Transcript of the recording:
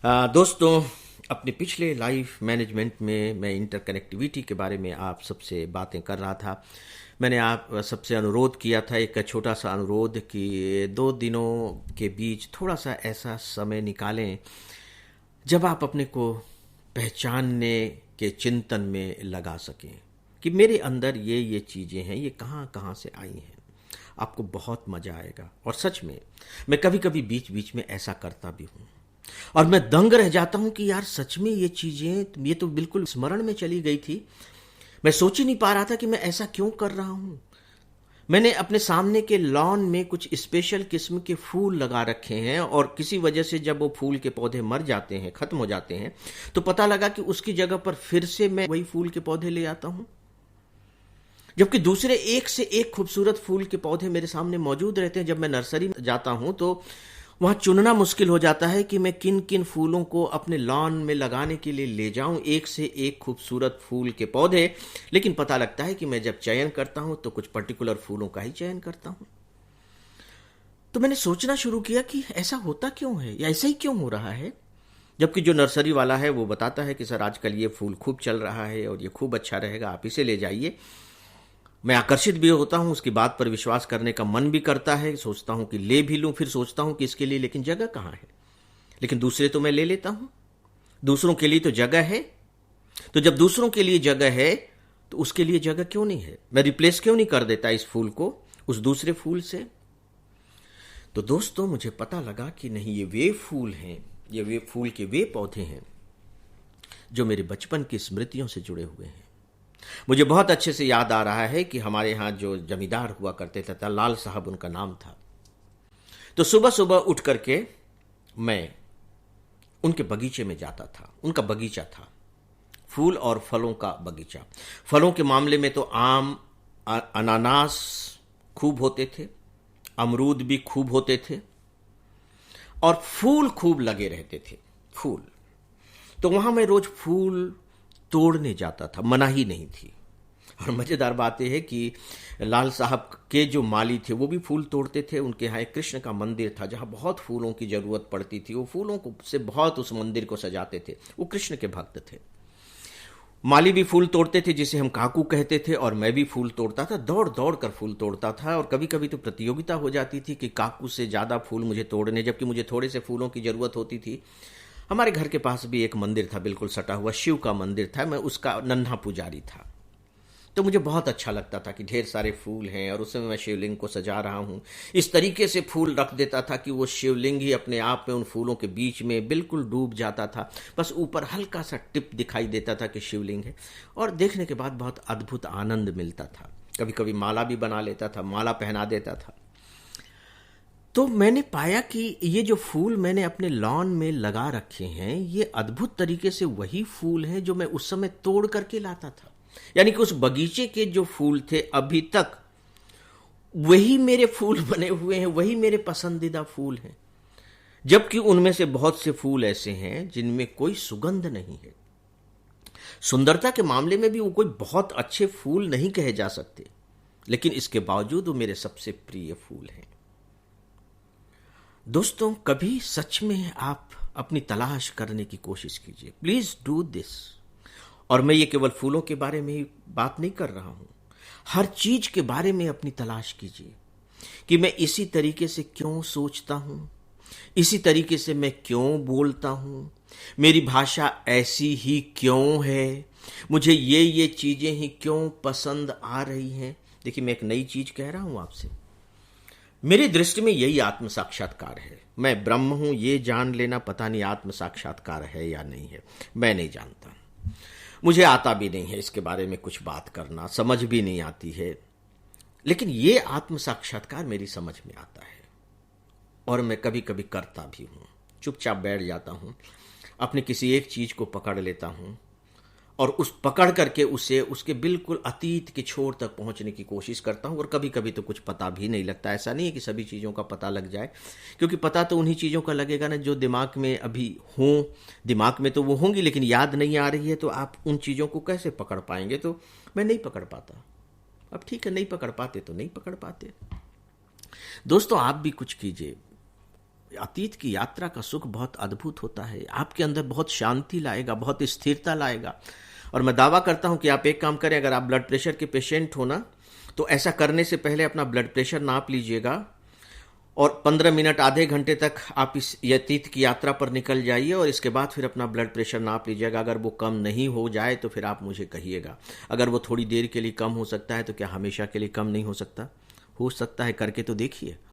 दोस्तों, अपने पिछले लाइफ मैनेजमेंट में मैं इंटरकनेक्टिविटी के बारे में आप सबसे बातें कर रहा था। मैंने आप सबसे अनुरोध किया था, एक छोटा सा अनुरोध, कि 2 दिनों के बीच थोड़ा सा ऐसा समय निकालें जब आप अपने को पहचानने के चिंतन में लगा सकें कि मेरे अंदर ये चीज़ें हैं, ये कहाँ कहाँ से आई हैं। आपको बहुत मज़ा आएगा। और सच में मैं कभी कभी बीच बीच में ऐसा करता भी हूँ और मैं दंग रह जाता हूं कि यार सच में ये चीजें, ये तो बिल्कुल स्मरण में चली गई थी। मैं सोच ही नहीं पा रहा था कि मैं ऐसा क्यों कर रहा हूं। मैंने अपने सामने के लॉन में कुछ स्पेशल किस्म के फूल लगा रखे हैं और किसी वजह से जब वो फूल के पौधे मर जाते हैं, खत्म हो जाते हैं, तो पता लगा कि उसकी जगह पर फिर से मैं वही फूल के पौधे ले आता हूं, जबकि दूसरे एक से एक खूबसूरत फूल के पौधे मेरे सामने मौजूद रहते हैं। जब मैं नर्सरी में जाता हूं तो वहां चुनना मुश्किल हो जाता है कि मैं किन किन फूलों को अपने लॉन में लगाने के लिए ले जाऊं, एक से एक खूबसूरत फूल के पौधे। लेकिन पता लगता है कि मैं जब चयन करता हूं तो कुछ पर्टिकुलर फूलों का ही चयन करता हूं। तो मैंने सोचना शुरू किया कि ऐसा होता क्यों है या ऐसा ही क्यों हो रहा है, जबकि जो नर्सरी वाला है वो बताता है कि सर आजकल ये फूल खूब चल रहा है और ये खूब अच्छा रहेगा, आप इसे ले जाइए। मैं आकर्षित भी होता हूं, उसकी बात पर विश्वास करने का मन भी करता है, सोचता हूं कि ले भी लूं, फिर सोचता हूं कि इसके लिए लेकिन जगह कहां है। लेकिन दूसरे तो मैं ले लेता हूं, दूसरों के लिए तो जगह है। तो जब दूसरों के लिए जगह है तो उसके लिए जगह क्यों नहीं है? मैं रिप्लेस क्यों नहीं कर देता इस फूल को उस दूसरे फूल से? तो दोस्तों, मुझे पता लगा कि नहीं, ये वे फूल हैं, ये वे फूल के वे पौधे हैं जो मेरे बचपन की स्मृतियों से जुड़े हुए हैं। मुझे बहुत अच्छे से याद आ रहा है कि हमारे यहाँ जो जमींदार हुआ करते थे, लाल साहब उनका नाम था। तो सुबह सुबह उठ करके मैं उनके बगीचे में जाता था। उनका बगीचा था, फूल और फलों का बगीचा। फलों के मामले में तो आम, अनानास खूब होते थे, अमरूद भी खूब होते थे और फूल खूब लगे रहते थे। फूल तो वहां मैं रोज फूल तोड़ने जाता था, मनाही नहीं थी। और मजेदार बात यह है कि लाल साहब के जो माली थे वो भी फूल तोड़ते थे। उनके यहाँ एक कृष्ण का मंदिर था जहाँ बहुत फूलों की जरूरत पड़ती थी। वो फूलों को से बहुत उस मंदिर को सजाते थे। वो कृष्ण के भक्त थे। माली भी फूल तोड़ते थे, जिसे हम काकू कहते थे, और मैं भी फूल तोड़ता था, दौड़ दौड़ कर फूल तोड़ता था। और कभी कभी तो प्रतियोगिता हो जाती थी कि काकू से ज्यादा फूल मुझे तोड़ने, जबकि मुझे थोड़े से फूलों की जरूरत होती थी। हमारे घर के पास भी एक मंदिर था, बिल्कुल सटा हुआ शिव का मंदिर था। मैं उसका नन्हा पुजारी था। तो मुझे बहुत अच्छा लगता था कि ढेर सारे फूल हैं और उसमें मैं शिवलिंग को सजा रहा हूं। इस तरीके से फूल रख देता था कि वो शिवलिंग ही अपने आप में उन फूलों के बीच में बिल्कुल डूब जाता था। बस ऊपर हल्का सा टिप दिखाई देता था कि शिवलिंग है, और देखने के बाद बहुत अद्भुत आनंद मिलता था। कभी कभी माला भी बना लेता था, माला पहना देता था। तो मैंने पाया कि ये जो फूल मैंने अपने लॉन में लगा रखे हैं, ये अद्भुत तरीके से वही फूल हैं जो मैं उस समय तोड़ करके लाता था। यानी कि उस बगीचे के जो फूल थे अभी तक वही मेरे फूल बने हुए हैं, वही मेरे पसंदीदा फूल हैं। जबकि उनमें से बहुत से फूल ऐसे हैं जिनमें कोई सुगंध नहीं है। सुंदरता के मामले में भी वो कोई बहुत अच्छे फूल नहीं कहे जा सकते, लेकिन इसके बावजूद वो मेरे सबसे प्रिय फूल हैं। दोस्तों, कभी सच में आप अपनी तलाश करने की कोशिश कीजिए। Please do this. और मैं ये केवल फूलों के बारे में ही बात नहीं कर रहा हूं, हर चीज के बारे में अपनी तलाश कीजिए कि मैं इसी तरीके से क्यों सोचता हूं, इसी तरीके से मैं क्यों बोलता हूं, मेरी भाषा ऐसी ही क्यों है, मुझे ये चीजें ही क्यों पसंद आ रही हैं। देखिए, मैं एक नई चीज कह रहा हूं आपसे। मेरी दृष्टि में यही आत्म साक्षात्कार है। मैं ब्रह्म हूं ये जान लेना, पता नहीं आत्म साक्षात्कार है या नहीं है, मैं नहीं जानता। मुझे आता भी नहीं है इसके बारे में कुछ बात करना, समझ भी नहीं आती है। लेकिन ये आत्म साक्षात्कार मेरी समझ में आता है और मैं कभी कभी करता भी हूं। चुपचाप बैठ जाता हूं, अपने किसी एक चीज को पकड़ लेता हूं और उस पकड़ करके उसे उसके बिल्कुल अतीत के छोर तक पहुंचने की कोशिश करता हूं। और कभी कभी तो कुछ पता भी नहीं लगता। ऐसा नहीं है कि सभी चीज़ों का पता लग जाए, क्योंकि पता तो उन्हीं चीज़ों का लगेगा ना जो दिमाग में अभी हों। दिमाग में तो वो होंगी, लेकिन याद नहीं आ रही है, तो आप उन चीज़ों को कैसे पकड़ पाएंगे? तो मैं नहीं पकड़ पाता। अब ठीक है, नहीं पकड़ पाते तो नहीं पकड़ पाते। दोस्तों, आप भी कुछ कीजिए। अतीत की यात्रा का सुख बहुत अद्भुत होता है, आपके अंदर बहुत शांति लाएगा, बहुत स्थिरता लाएगा। और मैं दावा करता हूं कि आप एक काम करें, अगर आप ब्लड प्रेशर के पेशेंट हो ना, तो ऐसा करने से पहले अपना ब्लड प्रेशर नाप लीजिएगा और 15 मिनट आधे घंटे तक आप इस अतीत की यात्रा पर निकल जाइए और इसके बाद फिर अपना ब्लड प्रेशर नाप लीजिएगा। अगर वो कम नहीं हो जाए तो फिर आप मुझे कहिएगा। अगर वो थोड़ी देर के लिए कम हो सकता है तो क्या हमेशा के लिए कम नहीं हो सकता? हो सकता है, करके तो देखिए।